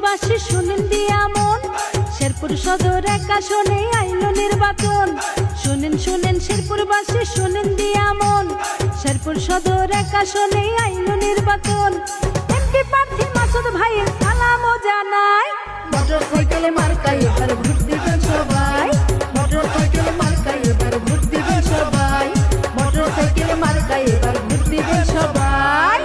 শেরপুরবাসী শুনেন দিয়া মন, শেরপুর সদর এক আসনে আইলো নির্বাচন। শুনেন শুনেন শেরপুরবাসী শুনেন দিয়া মন, শেরপুর সদর এক আসনে আইলো নির্বাচন। এমপি প্রার্থী মাসুদ ভাইয়ের সালামও জানাই, মোটরসাইকেলে মার্কায় এবার ভোট দিবেন সবাই, মোটরসাইকেলে মার্কায় এবার ভোট দিবেন সবাই, মোটরসাইকেলে মার্কায় এবার ভোট দিবেন সবাই।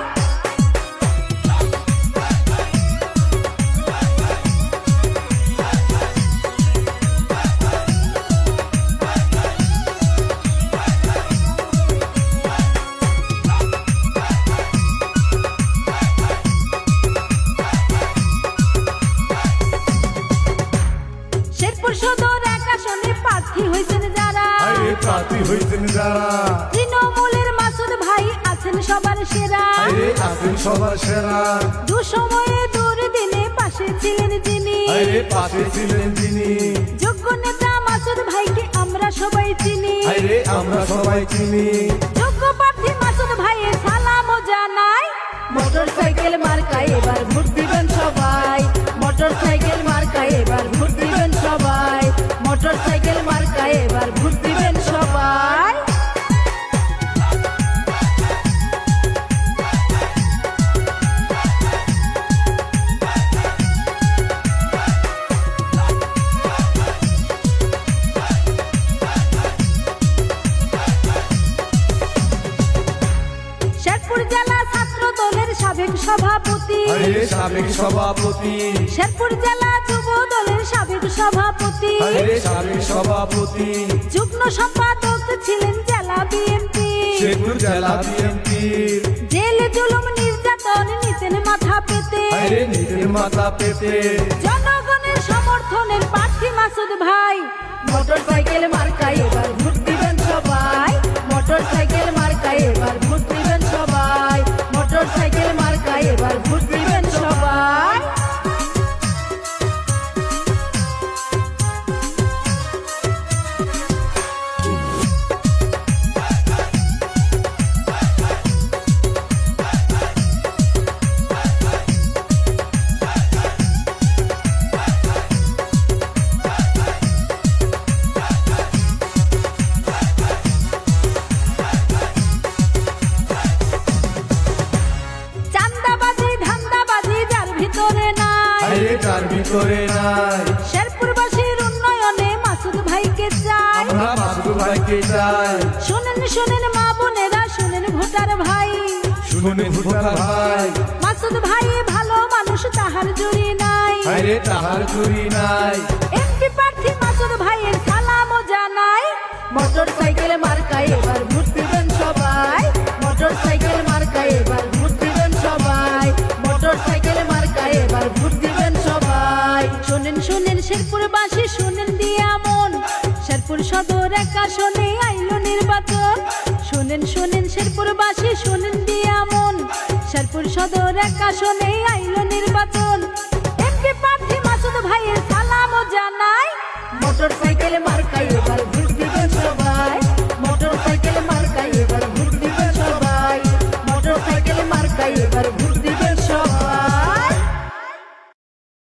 শেরপুর সদর এক আসনে প্রার্থী হয়েছেন যারা, প্রার্থী হয়েছেন যারা, তৃণমূলের মাসুদ ভাই আছেন সবার সেরা, আছেন সবার সেরা। দুসময়ে দুর্দিনে পাশে ছিলেন যিনি, পাশে ছিলেন যিনি, যোগ্য নেতা মাসুদ ভাইকে আমরা সবাই চিনি, আমরা সবাই চিনি। যোগ্য প্রার্থী মাসুদ ভাইয়ের সালামও জানাই, মোটরসাইকেল মার্কায় এবার ভোট দিবেন সবাই, মোটরসাইকেল মার্কায় এবার ভোট দিবেন সবাই, মোটরসাইকেল মার্কায় এবার ভোট দিবেন সবাই। শেরপুর জেলা ছাত্র দলের সাবেক সভাপতি, সাবেক সভাপতি, শেরপুর জেলা যুব দলের সাবেক সভাপতি, সাবেক সভাপতি, যুগ্ম সম্পাদক ছিলেন জেলা বিএনপি, শেরপুর জেলা বিএনপি। জেল জুলুম নির্যাতন নিতেন মাথা পেতে, নিজের মাথা পেতে, জনগণের সমর্থনের প্রার্থী মাসুদ ভাই, মোটরসাইকেল মার্কায় এবার ভোট দিবেন সবাই, মোটরসাইকেল মার্কায় এবার ভোট দিবেন সবাই, মোটরসাইকেল মার্কায় এবার ভোট দিবেন সবাই। চাঁদাবাজি ধান্দাবাজি যার ভিতরে নাই, তার ভিতরে নাই। শেরপুরবাসীর উন্নয়নে মাসুদ ভাইকে চাই, আমরা মাসুদ ভাইকে চাই। শুনেন শুনেন মা বোনেরা শুনেন ভোটার ভাই, শুনুন ভোটার ভাই, মাসুদ ভাই ভালো মানুষ তাহার জুড়ি নাই, তাহার চুরি নাই। এমপি প্রার্থী মাসুদ ভাইয়ের সালামও জানাই, মোটরসাইকেল মার্কায় এবার ভোট দিবেন সবাই, মোটরসাইকেল মার্কায় এবার ভোট দিবেন সবাই, মোটরসাইকেল মার্কায় এবার ভোট দিবেন সবাই। শুনেন শুনেন শেরপুরবাসী শুনেন দিয়া মন, শেরপুর সদর এক আসনে আইলো নির্বাচন। শুনেন শুনেন শেরপুরবাসী শুনেন দিয়া মন, শেরপুর সদর এক আসনে আইলো